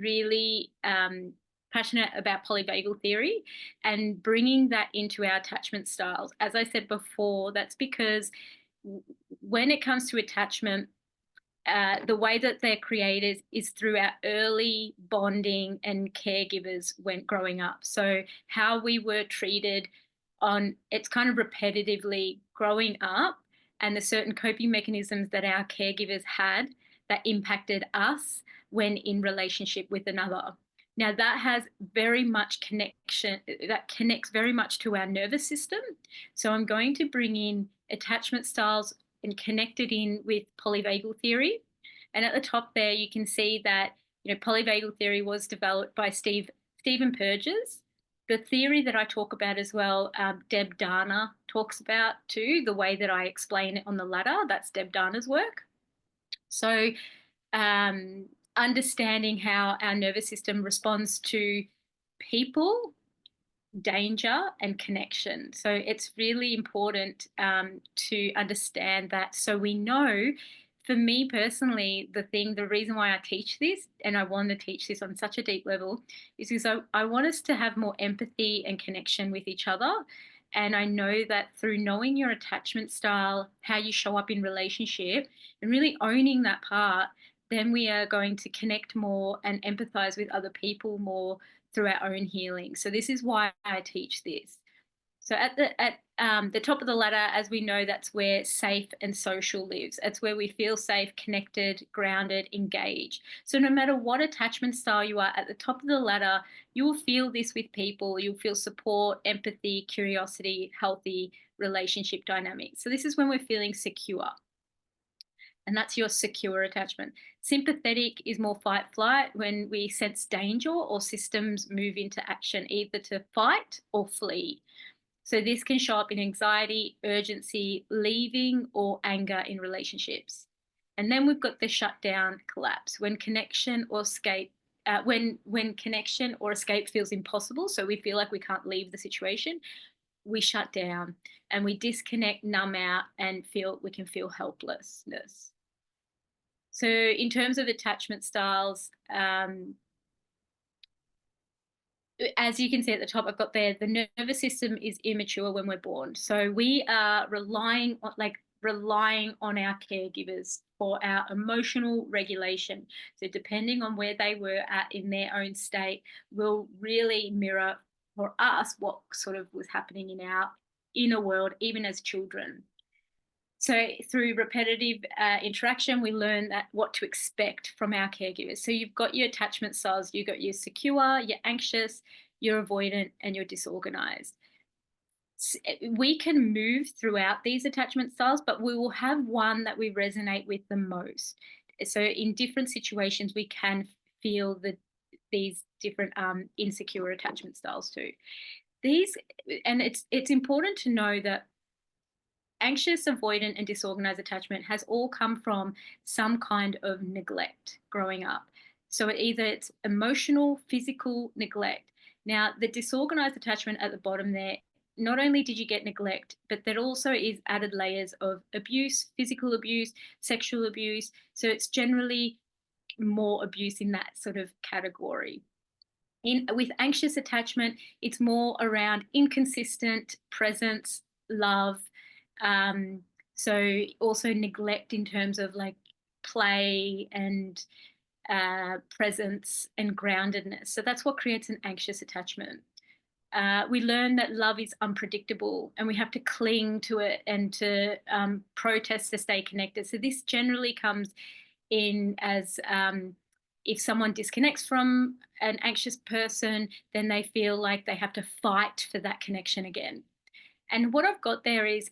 really passionate about polyvagal theory and bringing that into our attachment styles. As I said before, that's because when it comes to attachment, the way that they're created is through our early bonding and caregivers when growing up. So how we were treated on, it's kind of repetitively growing up, and the certain coping mechanisms that our caregivers had that impacted us when in relationship with another. Now that has very much connection, that connects very much to our nervous system. So I'm going to bring in attachment styles and connect it in with polyvagal theory. And at the top there, you can see that polyvagal theory was developed by Stephen Purges. The theory that I talk about as well, Deb Dana talks about too, the way that I explain it on the ladder, that's Deb Dana's work. So understanding how our nervous system responds to people, danger, and connection. So it's really important to understand that. So we know, for me personally, the reason why I teach this, and I want to teach this on such a deep level, is because I want us to have more empathy and connection with each other. And I know that through knowing your attachment style, how you show up in relationship, and really owning that part, then we are going to connect more and empathize with other people more through our own healing. So this is why I teach this. So at the top of the ladder, as we know, that's where safe and social lives. It's where we feel safe, connected, grounded, engaged. So no matter what attachment style you are, at the top of the ladder, you will feel this with people. You'll feel support, empathy, curiosity, healthy relationship dynamics. So this is when we're feeling secure. And that's your secure attachment. Sympathetic is more fight flight, when we sense danger or systems move into action, either to fight or flee. So this can show up in anxiety, urgency, leaving, or anger in relationships. And then we've got the shutdown collapse, when connection or escape when connection or escape feels impossible. So we feel like we can't leave the situation. We shut down and we disconnect, numb out, and we can feel helplessness. So in terms of attachment styles, as you can see at the top, I've got there, the nervous system is immature when we're born. So we are relying on our caregivers for our emotional regulation. So depending on where they were at in their own state will really mirror for us what sort of was happening in our inner world, even as children. So through repetitive interaction, we learn what to expect from our caregivers. So you've got your attachment styles, you've got your secure, your anxious, your avoidant, and your disorganized. We can move throughout these attachment styles, but we will have one that we resonate with the most. So in different situations, we can feel these different insecure attachment styles too. And it's important to know that anxious, avoidant, and disorganized attachment has all come from some kind of neglect growing up. So either it's emotional, physical neglect. Now, the disorganized attachment at the bottom there, not only did you get neglect, but there also is added layers of abuse, physical abuse, sexual abuse. So it's generally more abuse in that sort of category. With anxious attachment, it's more around inconsistent presence, love, so also neglect in terms of like play and presence and groundedness. So that's what creates an anxious attachment. We learn that love is unpredictable and we have to cling to it and to protest to stay connected. So this generally comes in as if someone disconnects from an anxious person, then they feel like they have to fight for that connection again. And what I've got there is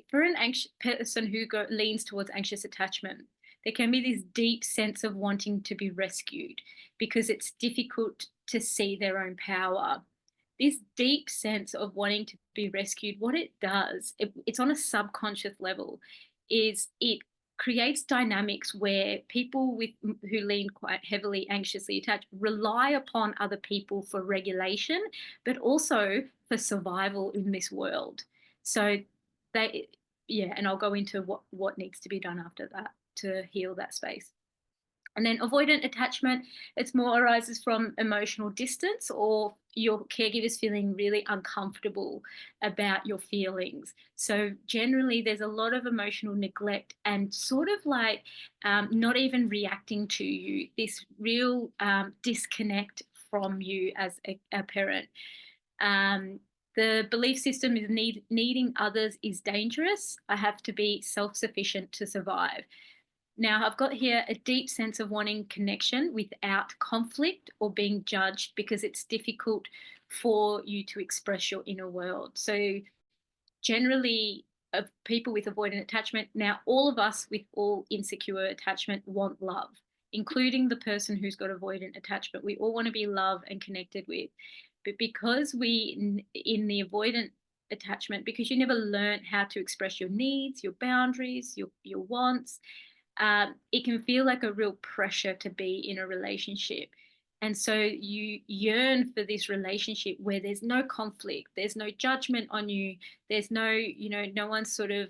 for an anxious person who leans towards anxious attachment, there can be this deep sense of wanting to be rescued because it's difficult to see their own power. This deep sense of wanting to be rescued, what it does, it's on a subconscious level, is it creates dynamics where people who lean quite heavily anxiously attached rely upon other people for regulation, but also for survival in this world. So and I'll go into what needs to be done after that to heal that space. And then avoidant attachment, it's more arises from emotional distance or your caregiver's feeling really uncomfortable about your feelings. So generally, there's a lot of emotional neglect and sort of like not even reacting to you, this real disconnect from you as a parent. Um, the belief system is needing others is dangerous. I have to be self-sufficient to survive. Now, I've got here a deep sense of wanting connection without conflict or being judged because it's difficult for you to express your inner world. So, generally, of people with avoidant attachment, now all of us with all insecure attachment want love, including the person who's got avoidant attachment. We all want to be loved and connected with. But because in the avoidant attachment, because you never learn how to express your needs, your boundaries, your wants, it can feel like a real pressure to be in a relationship. And so you yearn for this relationship where there's no conflict, there's no judgment on you, there's no, no one's sort of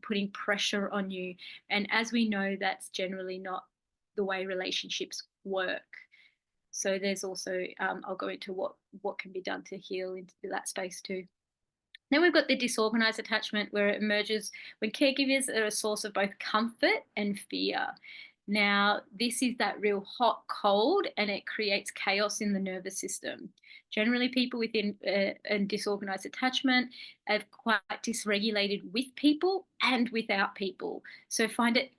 putting pressure on you. And as we know, that's generally not the way relationships work. So there's also, I'll go into what can be done to heal into that space too. Then we've got the disorganized attachment where it emerges when caregivers are a source of both comfort and fear. Now, this is that real hot cold and it creates chaos in the nervous system. Generally, people within a disorganized attachment are quite dysregulated with people and without people. So find it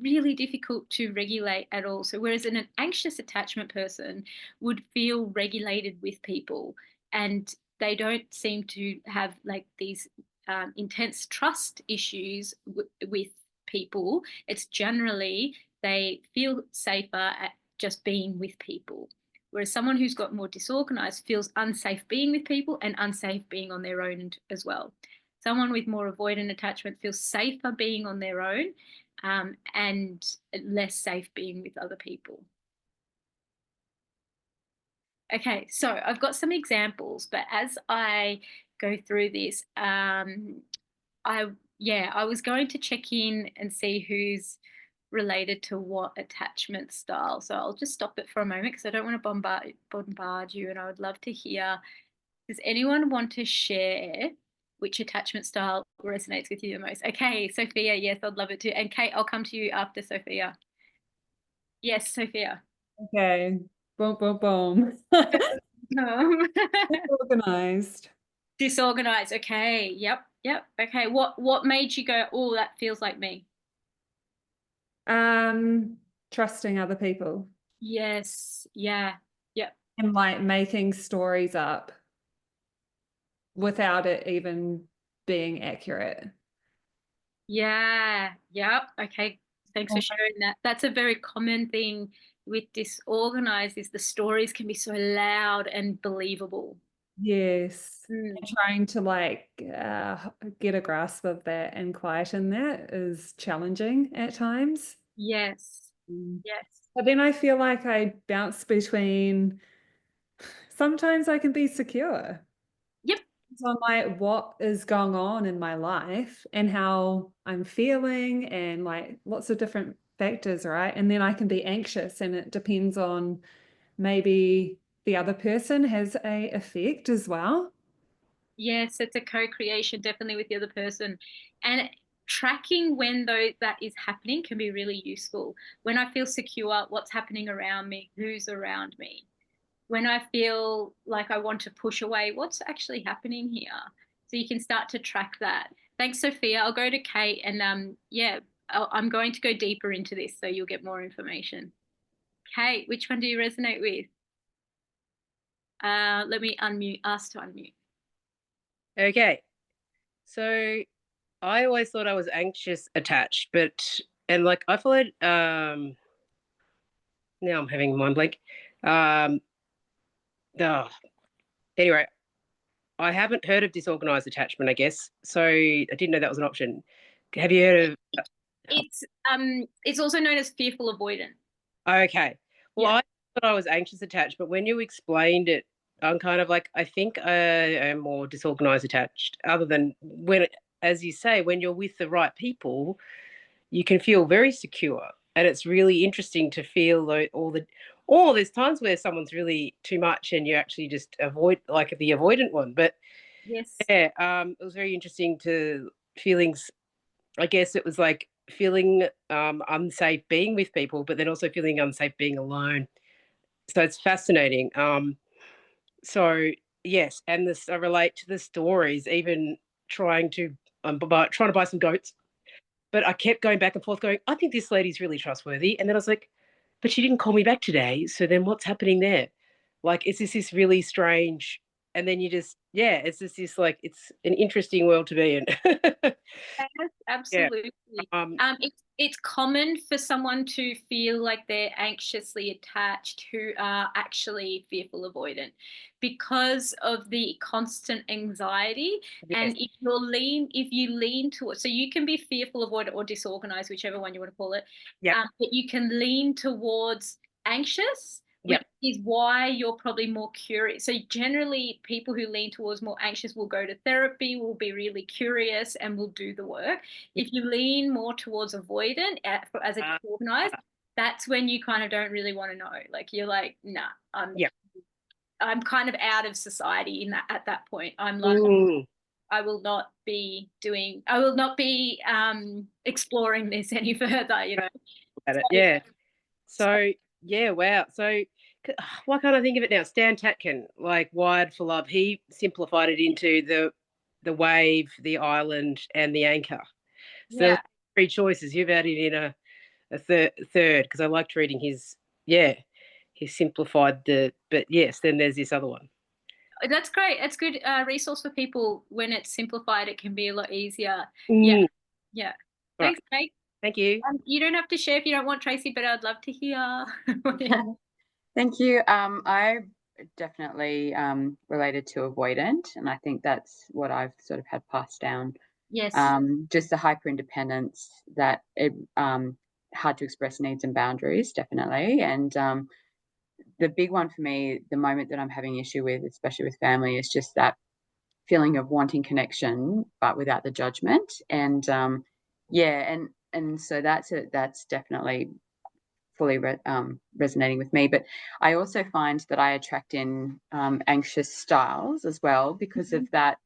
really difficult to regulate at all. So whereas an anxious attachment person would feel regulated with people and they don't seem to have like these intense trust issues with people. It's generally they feel safer at just being with people. Whereas someone who's got more disorganized feels unsafe being with people and unsafe being on their own as well. Someone with more avoidant attachment feels safer being on their own and less safe being with other people. Okay, so I've got some examples, but as I go through this, I was going to check in and see who's related to what attachment style. So I'll just stop it for a moment because I don't want to bombard you, and I would love to hear. Does anyone want to share which attachment style resonates with you the most? Okay, Sophia, yes, I'd love it too. And Kate, I'll come to you after Sophia. Yes, Sophia. Okay. Boom, boom, boom. Disorganized. Disorganized. Okay. Yep. Yep. Okay. What made you go, oh, that feels like me? Um, Trusting other people Yes. Yeah. Yep. and like making stories up without it even being accurate. Yeah. Yep. Okay. Thanks for Oh, sharing that. That's a very common thing with disorganized is the stories can be so loud and believable. yes. Mm. And trying to like get a grasp of that and quieten that is challenging at times. Yes. Mm. Yes. But then I feel like I bounce between sometimes I can be secure Yep. on like what is going on in my life and how I'm feeling and like lots of different factors, right? And then I can be anxious and it depends on maybe the other person has a effect as well. Yes, it's a co-creation definitely with the other person. And tracking when though that is happening can be really useful. When I feel secure, what's happening around me, who's around me. When I feel like I want to push away, what's actually happening here? So you can start to track that. Thanks, Sophia. I'll go to Kate and yeah, I'm going to go deeper into this so you'll get more information. Kate, which one do you resonate with? Let me unmute, ask to unmute. Okay. So I always thought I was anxious attached, but and like I followed now I'm having a mind blank. Um oh, anyway, I haven't heard of disorganized attachment, I guess. So I didn't know that was an option. Have you heard of It's also known as fearful avoidant. okay. Well, Yeah. I thought I was anxious attached, but when you explained it, I'm kind of like I think I am more disorganized attached, other than when as you say, when you're with the right people, you can feel very secure And it's really interesting to feel there's times where someone's really too much and you actually just avoid, like the avoidant one. But Yes. yeah, it was very interesting to feelings. I guess it was like feeling unsafe being with people, but then also feeling unsafe being alone. So it's fascinating. So yes, and this I relate to the stories. Even trying to trying to buy some goats, but I kept going back and forth, going, I think this lady's really trustworthy. And then I was like, but she didn't call me back today. So then what's happening there? Like, is this really strange? And then you just, yeah, it's just this like, it's an interesting world to be in. Yes, Yeah. absolutely. Um, It's common for someone to feel like they're anxiously attached who are actually fearful avoidant because of the constant anxiety. yes. And if you lean towards, so you can be fearful avoidant or disorganized, whichever one you want to call it, Yep. but you can lean towards anxious, which Yep. is why you're probably more curious. So generally, people who lean towards more anxious will go to therapy, will be really curious, and will do the work. Yep. If you lean more towards avoidant as a organized, that's when you kind of don't really want to know. Like you're like, nah, Yep. I'm kind of out of society in that at that point. I'm like, Mm, I will not be exploring this any further, you know. at So it. Yeah. So yeah, wow. So why can't I think of it now? Stan Tatkin, like Wired for Love, he simplified it into the wave, the island, and the anchor. So there was yeah, three choices. You've added in a third because I liked reading his. Yeah, he simplified but yes, then there's this other one. that's great. That's good resource for people. When it's simplified, it can be a lot easier. Yeah, Mm, yeah. right. Thanks, Kate. Thank you. You don't have to share if you don't want, Tracy, but I'd love to hear. Thank you. I definitely related to avoidant, and I think that's what I've sort of had passed down. Yes. Just the hyper independence that it hard to express needs and boundaries, definitely. And the big one for me, the moment that I'm having issue with, especially with family, is just that feeling of wanting connection, but without the judgment. And yeah, and so that's definitely fully resonating with me. But I also find that I attract in anxious styles as well because of that.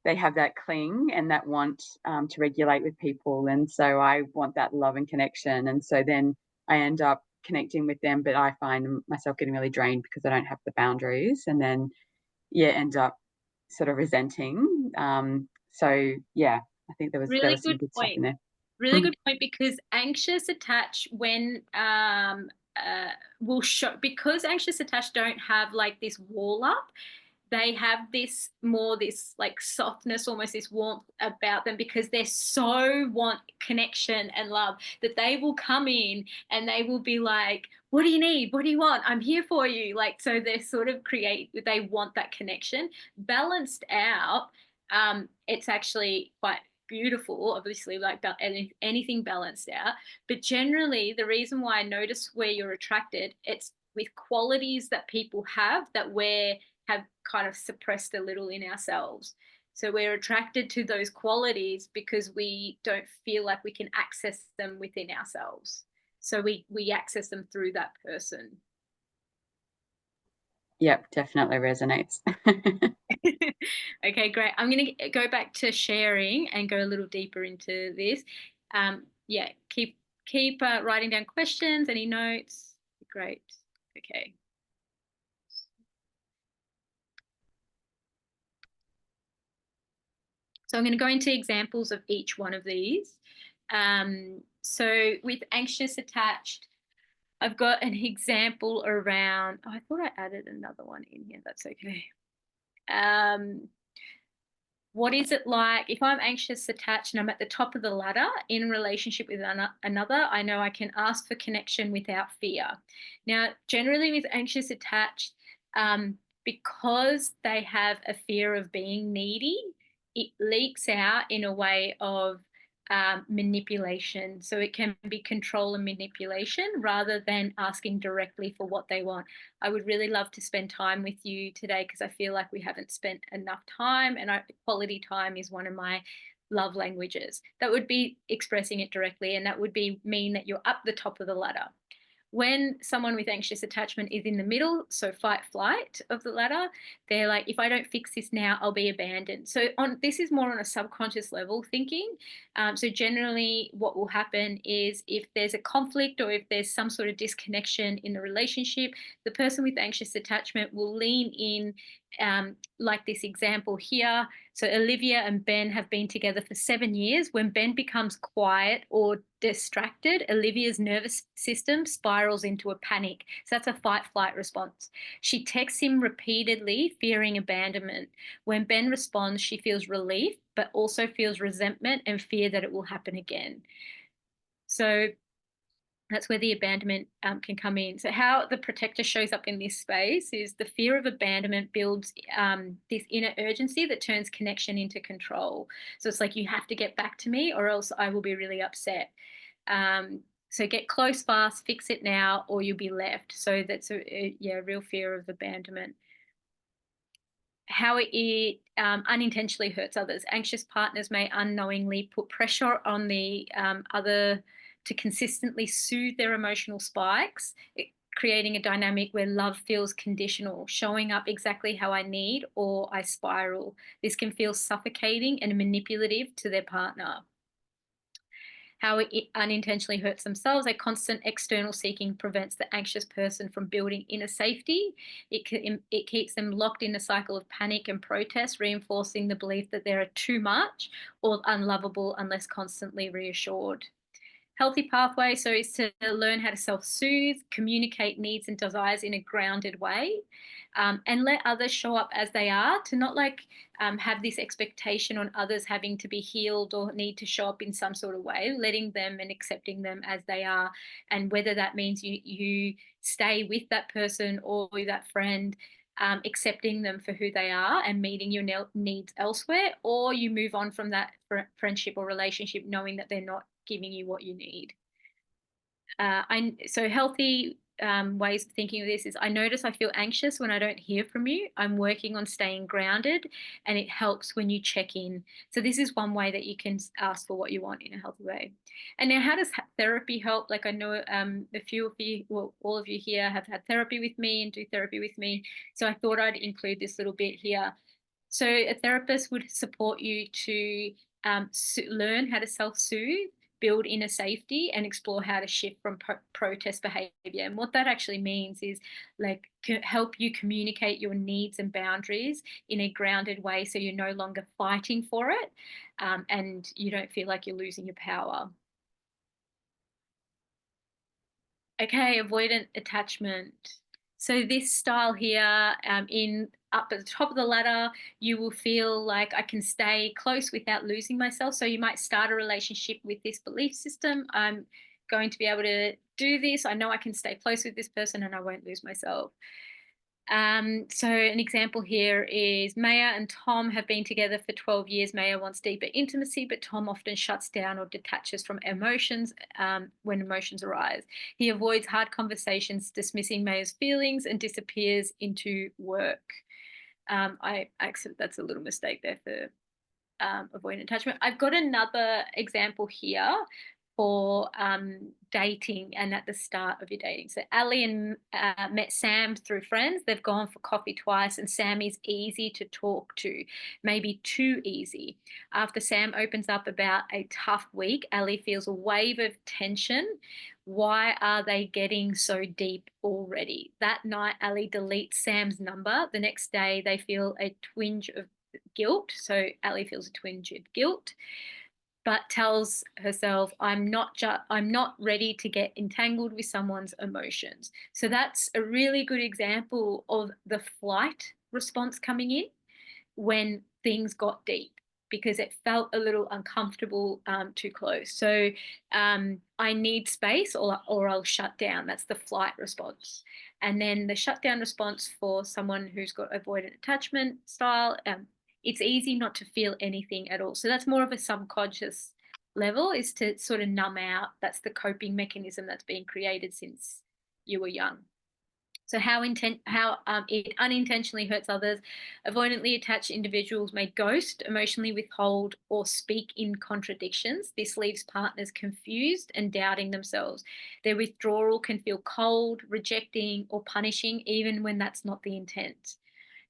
They have that cling and that want to regulate with people, and so I want that love and connection. And so then I end up connecting with them, but I find myself getting really drained because I don't have the boundaries, and then yeah, end up sort of resenting. So yeah, I think there Really was some good good stuff point. in there. Really good point because anxious attach when will show because anxious attached don't have like this wall up, they have this like softness, almost this warmth about them because they so want connection and love that they will come in and they will be like, what do you need, what do you want, I'm here for you, like, so they sort of they want that connection balanced out. It's actually quite beautiful, obviously, like anything balanced out. But generally, the reason why I notice where you're attracted, it's with qualities that people have that we have kind of suppressed a little in ourselves. So we're attracted to those qualities because we don't feel like we can access them within ourselves. So we access them through that person. Yep, definitely resonates. Okay, great. I'm going to go back to sharing and go a little deeper into this. Yeah, keep writing down questions, any notes. Great. Okay. So I'm going to go into examples of each one of these. So with anxious attached, I've got an example around, oh, I thought I added another one in here. That's okay. What is it like if I'm anxious attached and I'm at the top of the ladder in relationship with another? I know I can ask for connection without fear. Now, generally with anxious attached, because they have a fear of being needy, it leaks out in a way of manipulation. So it can be control and manipulation rather than asking directly for what they want. I would really love to spend time with you today because I feel like we haven't spent enough time, and quality time is one of my love languages. That would be expressing it directly, and that would mean that you're up the top of the ladder. When someone with anxious attachment is in the middle, so fight flight of the ladder, they're like, if I don't fix this now, I'll be abandoned. So this is more on a subconscious level thinking. So generally what will happen is if there's a conflict or if there's some sort of disconnection in the relationship, the person with anxious attachment will lean in, like this example here. So Olivia and Ben have been together for 7 years. When Ben becomes quiet or distracted, Olivia's nervous system spirals into a panic. So that's a fight-flight response. She texts him repeatedly, fearing abandonment. When Ben responds, she feels relief, but also feels resentment and fear that it will happen again. So that's where the abandonment can come in. So how the protector shows up in this space is the fear of abandonment builds this inner urgency that turns connection into control. So it's like, you have to get back to me or else I will be really upset. So get close fast, fix it now, or you'll be left. So that's a real fear of abandonment. How it unintentionally hurts others. Anxious partners may unknowingly put pressure on the other to consistently soothe their emotional spikes, creating a dynamic where love feels conditional, showing up exactly how I need or I spiral. This can feel suffocating and manipulative to their partner. How it unintentionally hurts themselves. A constant external seeking prevents the anxious person from building inner safety. It keeps them locked in a cycle of panic and protest, reinforcing the belief that they are too much or unlovable unless constantly reassured. Healthy pathway, so is to learn how to self-soothe, communicate needs and desires in a grounded way, and let others show up as they are, to not have this expectation on others having to be healed or need to show up in some sort of way, letting them and accepting them as they are. And whether that means you stay with that person or with that friend, accepting them for who they are and meeting your needs elsewhere, or you move on from that friendship or relationship knowing that they're not giving you what you need. So healthy ways of thinking of this is, I notice I feel anxious when I don't hear from you. I'm working on staying grounded, and it helps when you check in. So this is one way that you can ask for what you want in a healthy way. And now, how does therapy help? Like, I know a few of you, well, all of you here have had therapy with me and do therapy with me. So I thought I'd include this little bit here. So a therapist would support you to learn how to self-soothe, build inner safety, and explore how to shift from protest behavior. And what that actually means is help you communicate your needs and boundaries in a grounded way, so you're no longer fighting for it, and you don't feel like you're losing your power. Okay, avoidant attachment. So this style here, up at the top of the ladder, you will feel like I can stay close without losing myself. So you might start a relationship with this belief system. I'm going to be able to do this. I know I can stay close with this person and I won't lose myself. So an example here is Maya and Tom have been together for 12 years. Maya wants deeper intimacy, but Tom often shuts down or detaches from emotions when emotions arise. He avoids hard conversations, dismissing Maya's feelings, and disappears into work. That's a little mistake there for avoidant attachment. I've got another example here for dating and at the start of your dating. So Ali met Sam through friends. They've gone for coffee twice, and Sam is easy to talk to, maybe too easy. After Sam opens up about a tough week, Ali feels a wave of tension. Why are they getting so deep already? That night, Ali deletes Sam's number. The next day, they feel a twinge of guilt. So Ali feels a twinge of guilt, but tells herself, I'm not ready to get entangled with someone's emotions. So that's a really good example of the flight response coming in when things got deep, because it felt a little uncomfortable, too close. So I need space or I'll shut down. That's the flight response. And then the shutdown response for someone who's got avoidant attachment style, it's easy not to feel anything at all. So that's more of a subconscious level, is to sort of numb out. That's the coping mechanism that's been created since you were young. So how it unintentionally hurts others. Avoidantly attached individuals may ghost, emotionally withhold, or speak in contradictions. This leaves partners confused and doubting themselves. Their withdrawal can feel cold, rejecting, or punishing, even when that's not the intent.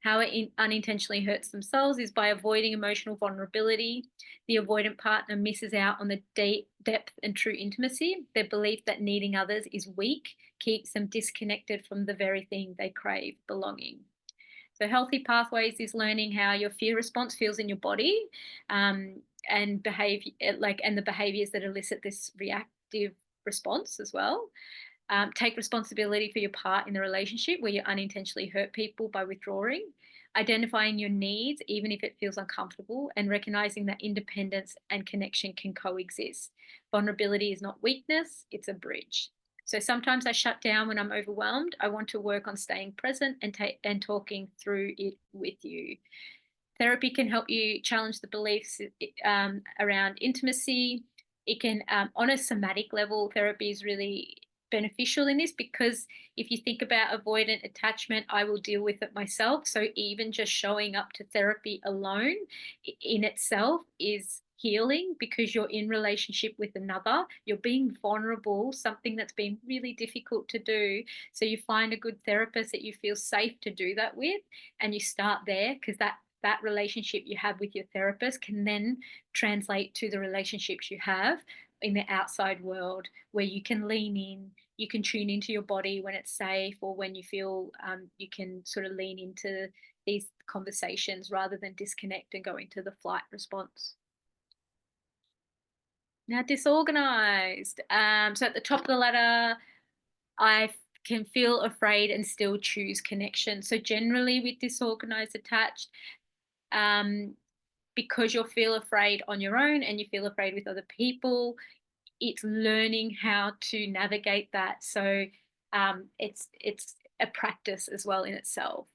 How it unintentionally hurts themselves is by avoiding emotional vulnerability. The avoidant partner misses out on the deep depth and true intimacy. Their belief that needing others is weak keeps them disconnected from the very thing they crave, belonging. So healthy pathways is learning how your fear response feels in your body, and the behaviors that elicit this reactive response as well. Take responsibility for your part in the relationship where you unintentionally hurt people by withdrawing. Identifying your needs, even if it feels uncomfortable, and recognizing that independence and connection can coexist. Vulnerability is not weakness, it's a bridge. So sometimes I shut down when I'm overwhelmed. I want to work on staying present and talking through it with you. Therapy can help you challenge the beliefs around intimacy. It can, on a somatic level, therapy is really beneficial in this, because if you think about avoidant attachment, I will deal with it myself. So even just showing up to therapy alone in itself is healing, because you're in relationship with another, you're being vulnerable, something that's been really difficult to do. So you find a good therapist that you feel safe to do that with, and you start there, because that relationship you have with your therapist can then translate to the relationships you have in the outside world, where you can lean in, you can tune into your body when it's safe, or when you feel you can sort of lean into these conversations rather than disconnect and go into the flight response. Now, disorganized. So at the top of the ladder, I can feel afraid and still choose connection. So generally with disorganized attached, because you'll feel afraid on your own and you feel afraid with other people, it's learning how to navigate that. So it's a practice as well in itself.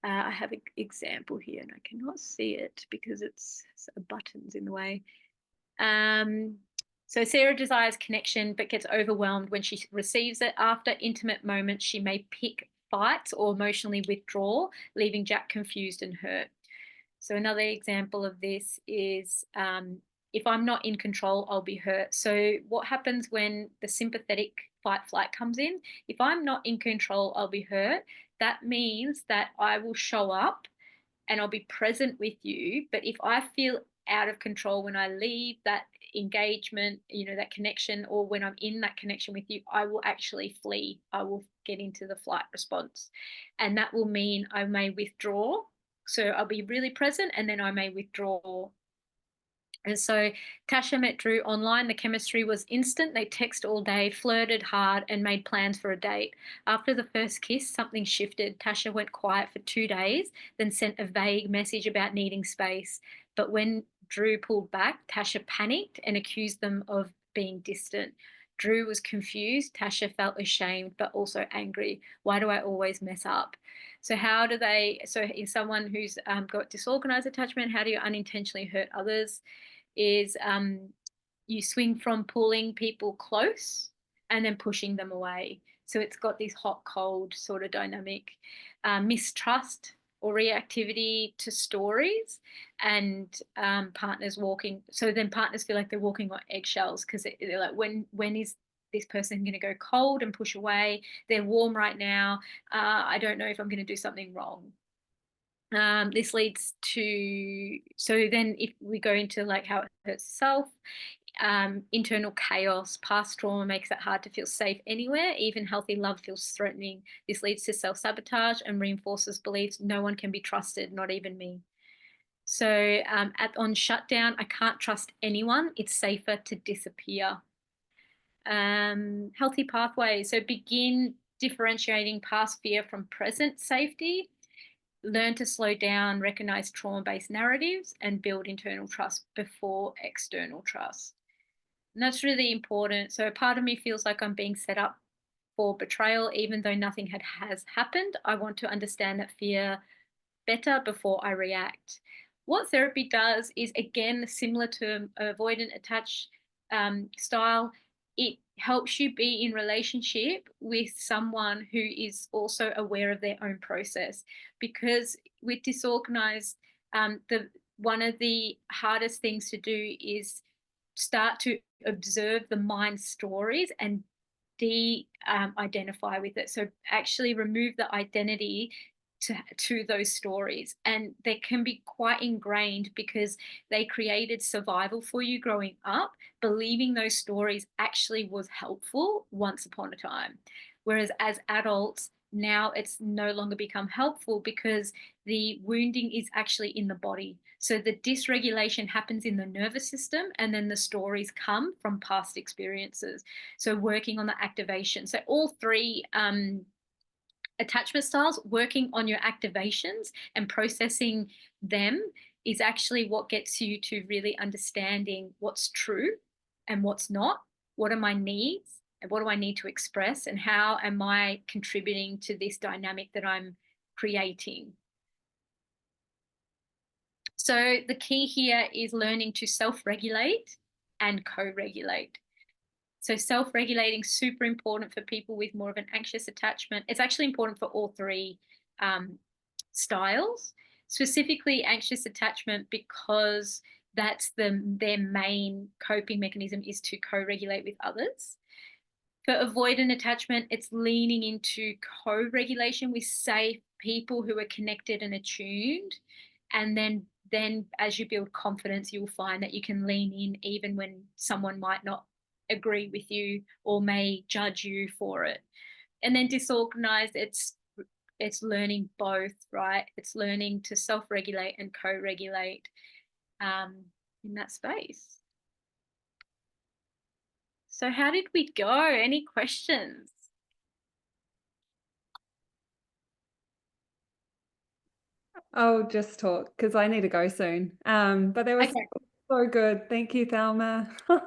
I have an example here and I cannot see it because it's buttons in the way. So Sarah desires connection but gets overwhelmed when she receives it. After intimate moments, she may pick fights or emotionally withdraw, leaving Jack confused and hurt. So another example of this is if I'm not in control, I'll be hurt. So what happens when the sympathetic fight flight comes in? If I'm not in control, I'll be hurt. That means that I will show up and I'll be present with you. But if I feel out of control when I leave that engagement, that connection, or when I'm in that connection with you, I will actually flee. I will get into the flight response. And that will mean I may withdraw. So I'll be really present and then I may withdraw. And so Tasha met Drew online. The chemistry was instant. They texted all day, flirted hard, and made plans for a date. After the first kiss, something shifted. Tasha went quiet for 2 days, then sent a vague message about needing space. But when Drew pulled back, Tasha panicked and accused them of being distant. Drew was confused. Tasha felt ashamed, but also angry. Why do I always mess up? So in someone who's got disorganized attachment, how do you unintentionally hurt others? Is you swing from pulling people close and then pushing them away. So it's got this hot, cold sort of dynamic. Mistrust or reactivity to stories, and partners walking. So then partners feel like they're walking on eggshells, because they're like, when is this person going to go cold and push away? They're warm right now. I don't know if I'm going to do something wrong. This leads to, so then if we go into like how it hurts self, internal chaos, past trauma makes it hard to feel safe anywhere. Even healthy love feels threatening. This leads to self-sabotage and reinforces beliefs no one can be trusted, not even me. So on shutdown, I can't trust anyone. It's safer to disappear. Healthy pathways. So begin differentiating past fear from present safety. Learn to slow down, recognize trauma-based narratives, and build internal trust before external trust. And that's really important. So part of me feels like I'm being set up for betrayal, even though nothing has happened. I want to understand that fear better before I react. What therapy does is, again, similar to avoidant attached style, it helps you be in relationship with someone who is also aware of their own process. Because with disorganized, one of the hardest things to do is start to observe the mind stories and identify with it. So actually remove the identity to those stories, and they can be quite ingrained because they created survival for you growing up, believing those stories actually was helpful once upon a time. Whereas as adults now, it's no longer become helpful because the wounding is actually in the body. So the dysregulation happens in the nervous system, and then the stories come from past experiences. So working on the activation. So all three attachment styles, working on your activations and processing them is actually what gets you to really understanding what's true and what's not. What are my needs and what do I need to express, and how am I contributing to this dynamic that I'm creating? So the key here is learning to self-regulate and co-regulate. So self-regulating, super important for people with more of an anxious attachment. It's actually important for all three styles, specifically anxious attachment, because that's their main coping mechanism is to co-regulate with others. For avoidant attachment, it's leaning into co-regulation with safe people who are connected and attuned. And then as you build confidence, you'll find that you can lean in even when someone might not agree with you or may judge you for it. And then disorganized, it's learning both, right? It's learning to self-regulate and co-regulate in that space. So how did we go? Any questions? I'll just talk because I need to go soon. But that was Okay. so good. Thank you, Thelma. Okay,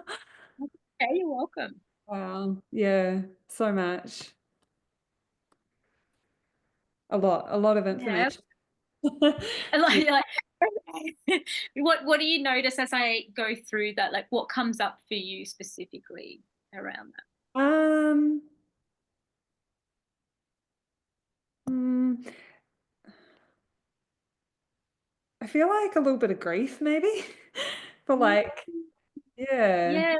you're welcome. Wow. Yeah, so much. A lot of Yeah. information. And like, what do you notice as I go through that? Like, what comes up for you specifically around that? I feel like a little bit of grief, maybe, for like, yeah, Yes,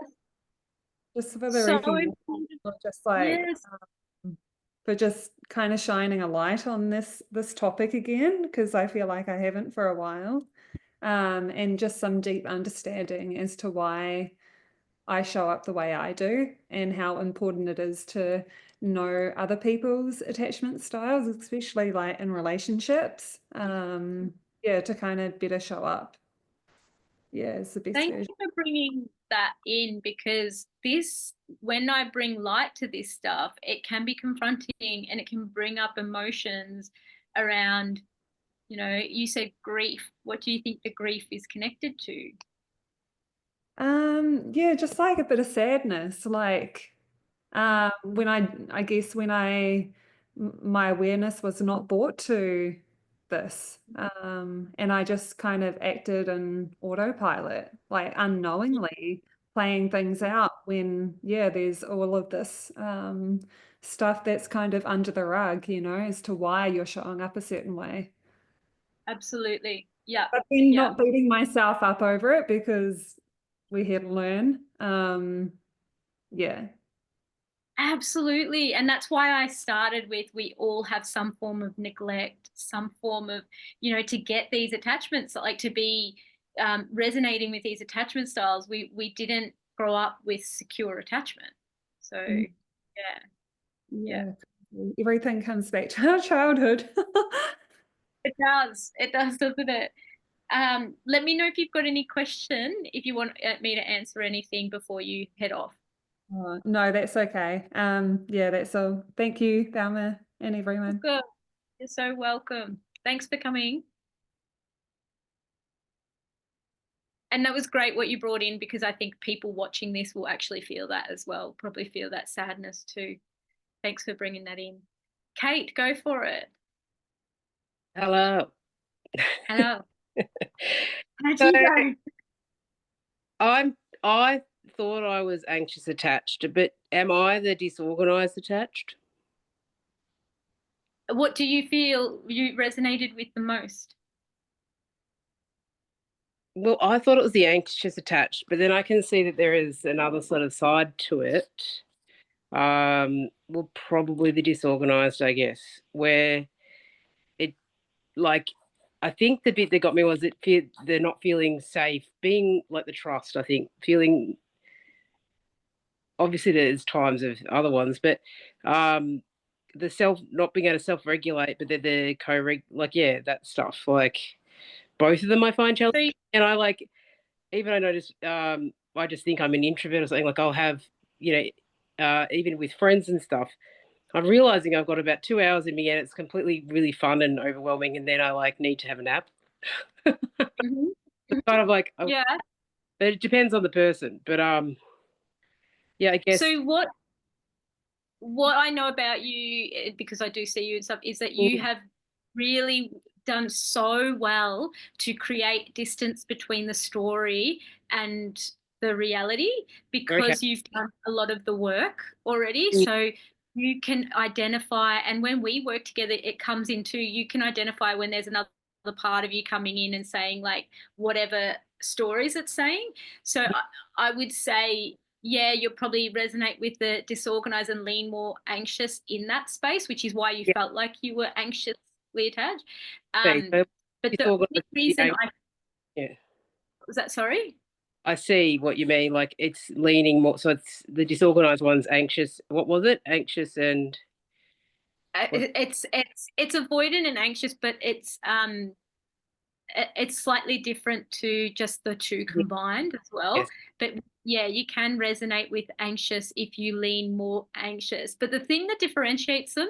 just for the so recognition important. of just like Yes, for just kind of shining a light on this topic again, because I feel like I haven't for a while, and just some deep understanding as to why I show up the way I do and how important it is to know other people's attachment styles, especially like in relationships. Yeah, to kind of better show up. Yeah, it's the best thank version. you for bringing that in, because when I bring light to this stuff, it can be confronting and it can bring up emotions around, you said grief. What do you think the grief is connected to? Yeah, just like a bit of sadness, like when I guess when my awareness was not brought to this, and I just kind of acted in autopilot, like unknowingly playing things out when, yeah, there's all of this stuff that's kind of under the rug, as to why you're showing up a certain way. Absolutely. Yeah. But then Yeah. not beating myself up over it because we had to learn. Yeah. Absolutely. And that's why I started with, we all have some form of neglect, some form of, to get these attachments, like to be resonating with these attachment styles. We didn't grow up with secure attachment. So, yeah. Yeah. Everything comes back to our childhood. It does. It does, doesn't it? Let me know if you've got any question, if you want me to answer anything before you head off. No, that's okay. Yeah, that's all. Thank you, Thelma, and everyone. Good. You're so welcome. Thanks for coming. And that was great what you brought in, because I think people watching this will actually feel that as well, probably feel that sadness too. Thanks for bringing that in. Kate, go for it. Hello. Hello. How'd So you go? I thought thought I was anxious attached, but am I the disorganized attached? What do you feel you resonated with the most? Well, I thought it was the anxious attached, but then I can see that there is another sort of side to it. Well, probably the disorganized, I guess, where it like I think the bit that got me was they're not feeling safe, being like the trust. I think feeling obviously there's times of other ones, but the self not being able to self regulate, but then the like that stuff. Like both of them, I find challenging, So, and I like even I notice I just think I'm an introvert or something. Like I'll have even with friends and stuff. I'm realizing I've got about 2 hours in me and it's completely really fun and overwhelming, and then I like need to have a nap. mhm, It's kind of like, yeah. but it depends on the person. But yeah, I guess. So what I know about you, because I do see you and stuff, is that you Mm, have really done so well to create distance between the story and the reality, okay. because you've done a lot of the work already. Mm, So you can identify, and when we work together, it comes into, you can identify when there's another part of you coming in and saying like whatever stories it's saying. So I would say, yeah, you'll probably resonate with the disorganized and lean more anxious in that space, which is why you yeah. felt like you were anxiously attached. See, Um, so but the only disorganized. reason I Yeah. was that sorry. I see what you mean. Like it's leaning more. So it's the disorganized one's anxious. What was it? Anxious and what? It's avoidant and anxious, but it's slightly different to just the two Yeah, combined as well. yes. But yeah, you can resonate with anxious if you lean more anxious. But the thing that differentiates them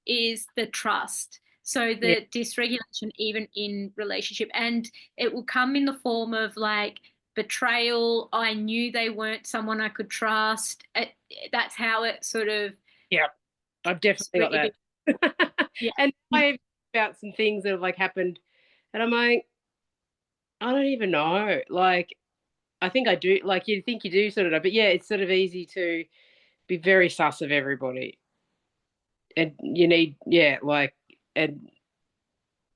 is the trust. So Yeah. the dysregulation, even in relationship, and it will come in the form of like betrayal. I knew they weren't someone I could trust. That's how it sort of. Yeah. I've definitely got that. Yeah. And I've about some things that have like happened, and I'm like, I don't even know. Like, I think I do. Like, you think you do sort of know, but yeah, it's sort of easy to be very sus of everybody, and you need, and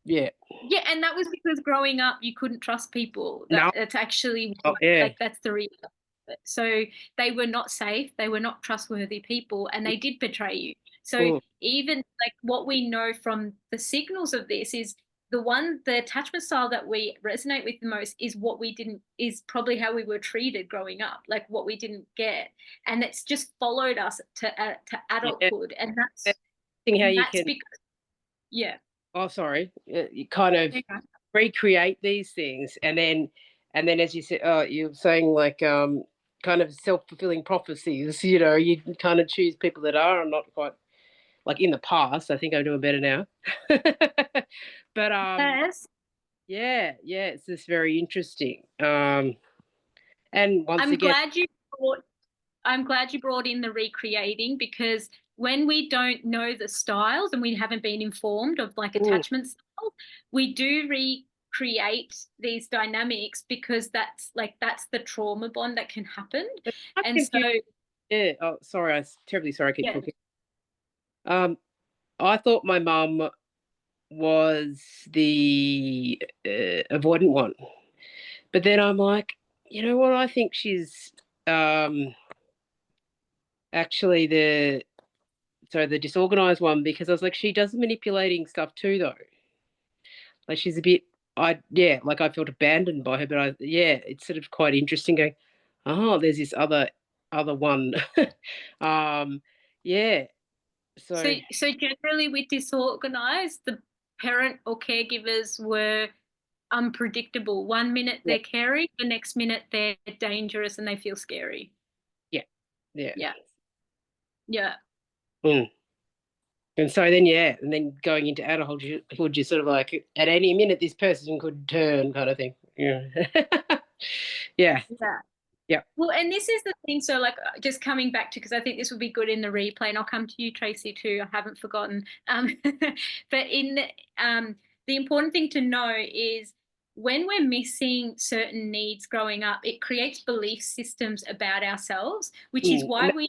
yeah, Yeah, and that was because growing up you couldn't trust people. no, That's actually yeah, like that's the reality of it. So they were not safe, they were not trustworthy people, and they did betray you. So mm, even like what we know from the signals of this is the attachment style that we resonate with the most is what we didn't is probably how we were treated growing up, like what we didn't get, and it's just followed us to yeah. adulthood, and That's how you that's can. because yeah. Oh, sorry. You kind of Okay. recreate these things, and then, as you said, you're saying like kind of self-fulfilling prophecies. You kind of choose people that are not quite like in the past. I think I'm doing better now. But Yes. yeah, it's just very interesting. And once I'm again, glad you brought I'm glad you brought in the recreating, because when we don't know the styles and we haven't been informed of like mm, attachment styles, we do recreate these dynamics, because that's the trauma bond that can happen. it's quite And so confusing. Yeah. Oh, sorry. I'm terribly sorry. I keep yeah. talking. Um, I thought my mum was the avoidant one. But then I'm like, you know what? I think she's um, actually the disorganized one, because I was like, she does the manipulating stuff too, though. Like she's a bit, like I felt abandoned by her, but it's sort of quite interesting going, oh, there's this other one. um, yeah. So So so generally with disorganized, the parent or caregivers were unpredictable. One minute yeah, they're caring, the next minute they're dangerous and they feel scary. yeah, yeah. Yeah. Yeah. Mm. And so then, and then going into adulthood, you're sort of like, at any minute, this person could turn, kind of thing. Yeah. Yeah. Yeah. Yeah. Well, and this is the thing. So, like, just coming back to, because I think this will be good in the replay, and I'll come to you, Tracy, too. I haven't forgotten. But the important thing to know is when we're missing certain needs growing up, it creates belief systems about ourselves, which is why we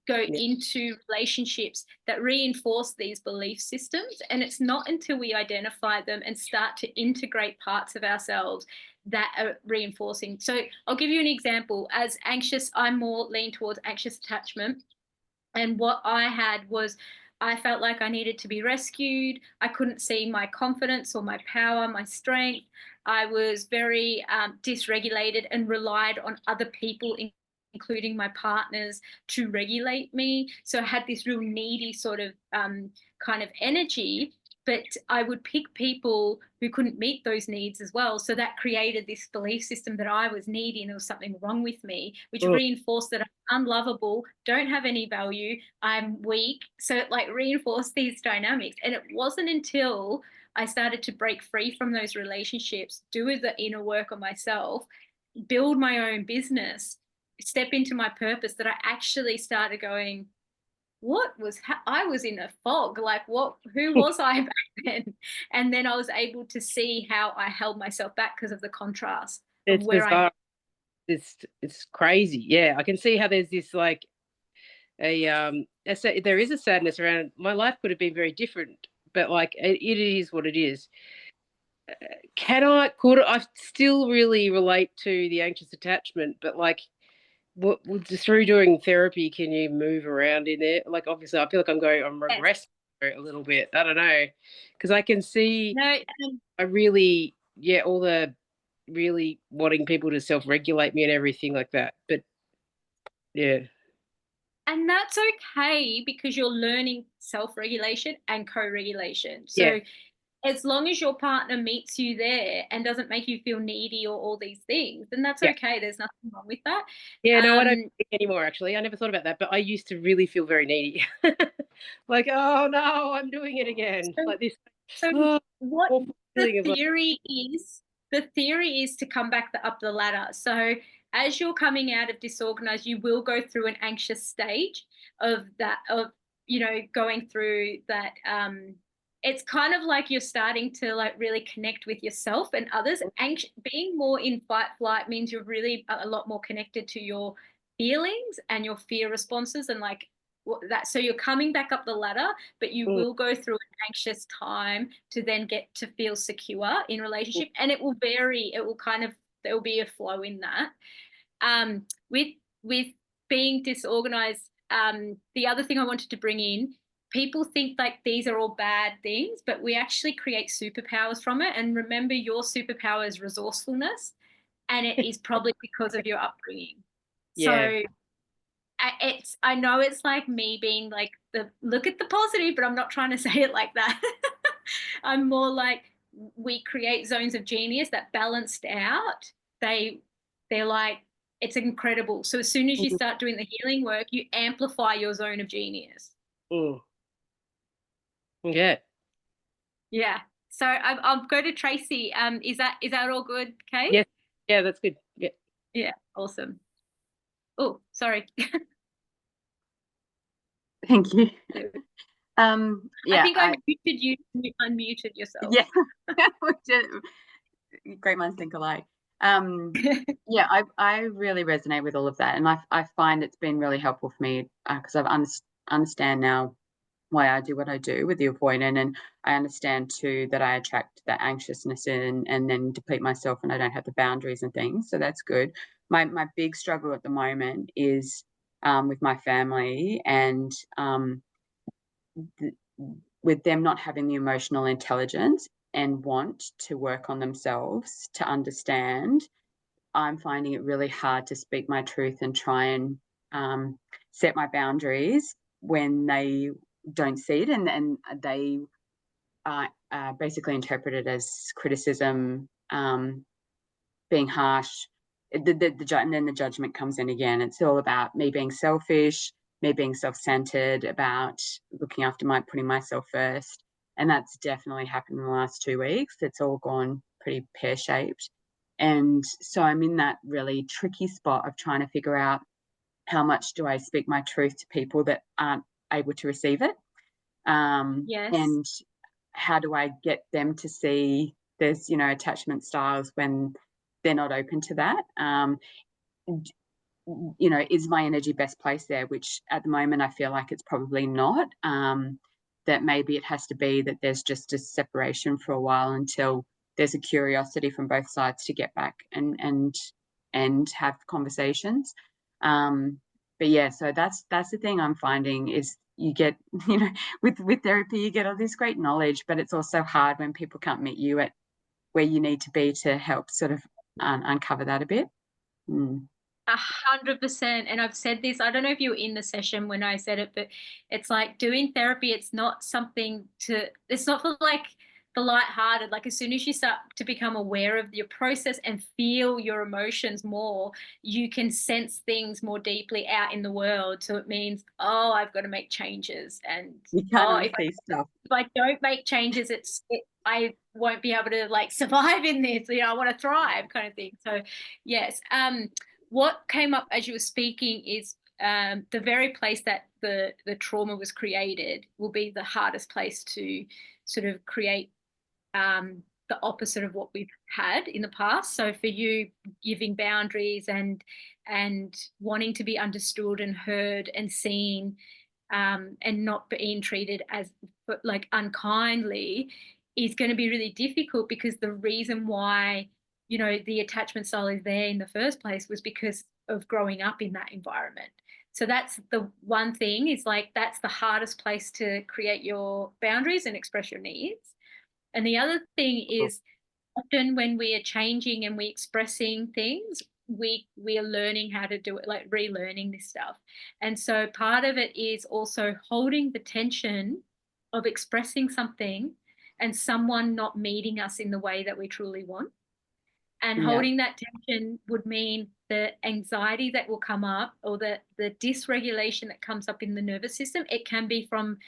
go into relationships that reinforce these belief systems. And it's not until we identify them and start to integrate parts of ourselves that are reinforcing. So I'll give you an example. As anxious, I'm more lean towards anxious attachment. And what I had was, I felt like I needed to be rescued. I couldn't see my confidence or my power, my strength. I was very dysregulated and relied on other people, including my partners, to regulate me. So I had this real needy sort of kind of energy, but I would pick people who couldn't meet those needs as well. So that created this belief system that I was needy and there was something wrong with me, which reinforced that I'm unlovable, don't have any value, I'm weak. So it like reinforced these dynamics. And it wasn't until I started to break free from those relationships, do the inner work on myself, build my own business, step into my purpose, that I actually started going, I was in a fog, like who was I back then? And then I was able to see how I held myself back because of the contrast of It's where bizarre. It's crazy. Yeah, I can see how there's this like there is a sadness around it. My life could have been very different, but like it is what it is. Could I still really relate to the anxious attachment, but like through doing therapy, can you move around in there? Like, obviously, I feel like I'm regressing a little bit. I don't know, because I can see I really, all the really wanting people to self-regulate me and everything like that. But yeah. And that's okay, because you're learning self-regulation and co-regulation. So as long as your partner meets you there and doesn't make you feel needy or all these things, then that's okay. There's nothing wrong with that. Yeah, no, I don't think anymore, actually. I never thought about that, but I used to really feel very needy. Like, oh no, I'm doing it again. Like this. So what the theory is to come back up the ladder. So as you're coming out of disorganized, you will go through an anxious stage of going through that. It's kind of like you're starting to like really connect with yourself and others. Being more in fight flight means you're really a lot more connected to your feelings and your fear responses and like that. So you're coming back up the ladder, but you will go through an anxious time to then get to feel secure in relationship. And it will vary. There will be a flow in that. With being disorganized, the other thing I wanted to bring in, people think like these are all bad things, but we actually create superpowers from it. And remember, your superpower is resourcefulness, and it is probably because of your upbringing. So I know it's like me being like look at the positive, but I'm not trying to say it like that. I'm more like, we create zones of genius that balanced out. They're like, it's incredible. So as soon as you start doing the healing work, you amplify your zone of genius. Yeah. Yeah. So I'll go to Tracy. Is that all good, Kate? Yes. Yeah, that's good. Yeah. Yeah. Awesome. Oh, sorry. Thank you. I think I muted you. You unmuted yourself. Yeah. Great minds think alike. Yeah, I really resonate with all of that, and I find it's been really helpful for me because I understand now why I do what I do with the avoidant, and I understand too that I attract that anxiousness and then deplete myself, and I don't have the boundaries and things. So that's good. My big struggle at the moment is with my family and with them not having the emotional intelligence and want to work on themselves to understand. I'm finding it really hard to speak my truth and try and set my boundaries when they don't see it, and they basically interpret it as criticism, being harsh. And then the judgment comes in again. It's all about me being selfish, me being self-centered, about putting myself first. And that's definitely happened in the last 2 weeks. It's all gone pretty pear-shaped. And so I'm in that really tricky spot of trying to figure out how much do I speak my truth to people that aren't able to receive it. Yes. And how do I get them to see there's, you know, attachment styles when they're not open to that. You know, is my energy best placed there? Which at the moment I feel like it's probably not. That maybe it has to be that there's just a separation for a while until there's a curiosity from both sides to get back and have conversations. But yeah, so that's the thing I'm finding is you get, you know, with therapy you get all this great knowledge, but it's also hard when people can't meet you at where you need to be to help sort of uncover that a bit. 100%. And I've said this, I don't know if you were in the session when I said it, but it's like doing therapy, it's not it's not for like the lighthearted. Like as soon as you start to become aware of your process and feel your emotions more, you can sense things more deeply out in the world. So it means, oh, I've got to make changes. And You can't oh, unsee stuff. if I don't make changes, I won't be able to like survive in this, you know, I want to thrive kind of thing. So yes. What came up as you were speaking is the very place that the trauma was created will be the hardest place to sort of create the opposite of what we've had in the past. So for you, giving boundaries and wanting to be understood and heard and seen, and not being treated as like unkindly is going to be really difficult, because the reason why, you know, the attachment style is there in the first place was because of growing up in that environment. So that's the one thing, is like that's the hardest place to create your boundaries and express your needs. And the other thing is, often when we are changing and we're expressing things, we are learning how to do it, like relearning this stuff. And so part of it is also holding the tension of expressing something and someone not meeting us in the way that we truly want. And Yeah. holding that tension would mean the anxiety that will come up, or the dysregulation that comes up in the nervous system. It can be from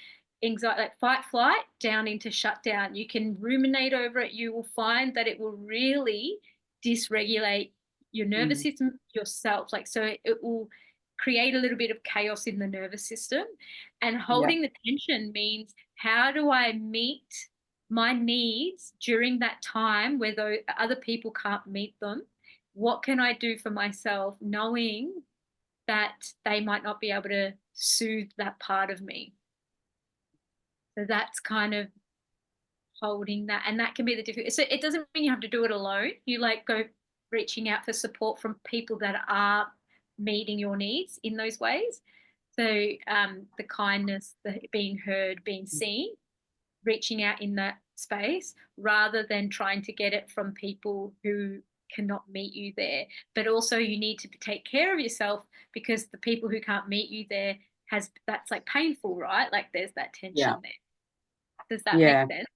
anxiety, like fight, flight, down into shutdown. You can ruminate over it. You will find that it will really dysregulate your nervous system yourself. Like, so it will create a little bit of chaos in the nervous system. And holding the tension means, how do I meet my needs during that time where the other people can't meet them? What can I do for myself, knowing that they might not be able to soothe that part of me? So that's kind of holding that, and that can be the difficult. So it doesn't mean you have to do it alone. You like go reaching out for support from people that are meeting your needs in those ways. So the kindness, the being heard, being seen, reaching out in that space, rather than trying to get it from people who cannot meet you there. But also you need to take care of yourself, because the people who can't meet you there, that's like painful, right? Like there's that tension there. Does that make sense?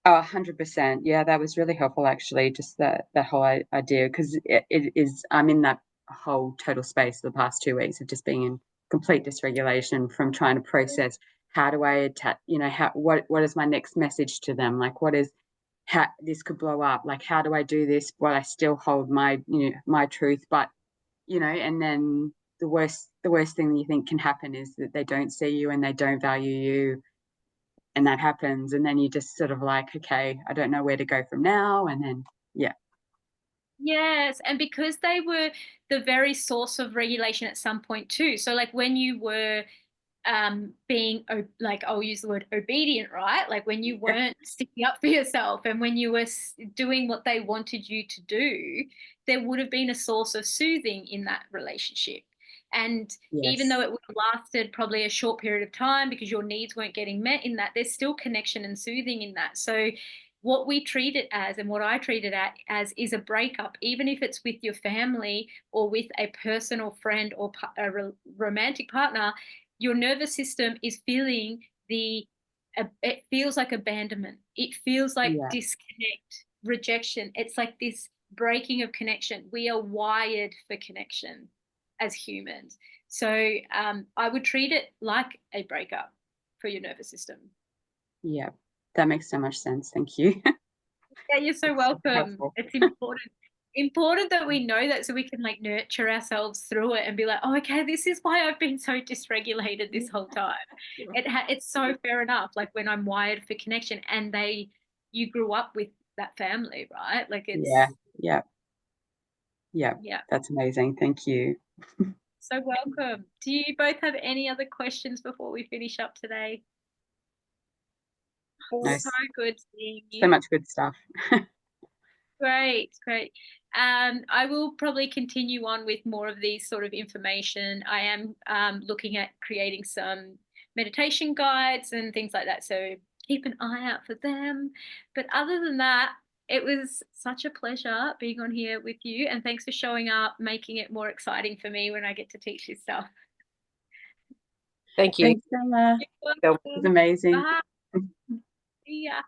Oh, 100%. Yeah, that was really helpful, actually, just that whole idea, because it is, I'm in that whole total space the past 2 weeks of just being in complete dysregulation from trying to process, how do I attach, you know, what is my next message to them? Like, what is, how this could blow up? Like, how do I do this while I still hold my, you know, my truth? But, you know, and then the worst thing that you think can happen is that they don't see you and they don't value you, and that happens, and then you just sort of like, okay, I don't know where to go from now. And then Yes, and because they were the very source of regulation at some point too. So like when you were being like, I'll use the word obedient, right? Like when you weren't sticking up for yourself and when you were doing what they wanted you to do, there would have been a source of soothing in that relationship. And even though it would have lasted probably a short period of time because your needs weren't getting met in that, there's still connection and soothing in that. So what we treat it as, and what I treat it as, is a breakup, even if it's with your family or with a personal friend or a romantic partner. Your nervous system is feeling it feels like abandonment. It feels like disconnect, rejection. It's like this breaking of connection. We are wired for connection as humans. So I would treat it like a breakup for your nervous system. Yeah, that makes so much sense. Thank you. Yeah, you're so welcome. It's important that we know that, so we can like nurture ourselves through it and be like, oh, okay, this is why I've been so dysregulated this whole time. It's so fair enough. Like when I'm wired for connection, and you grew up with that family, right? Like it's yeah. That's amazing. Thank you. So welcome. Do you both have any other questions before we finish up today? Nice. So good seeing you. So much good stuff. Great. I will probably continue on with more of these sort of information. I am looking at creating some meditation guides and things like that, so keep an eye out for them. But other than that, it was such a pleasure being on here with you, and thanks for showing up, making it more exciting for me when I get to teach this stuff. Thank you. Thanks, Emma. It was amazing. Bye. See ya.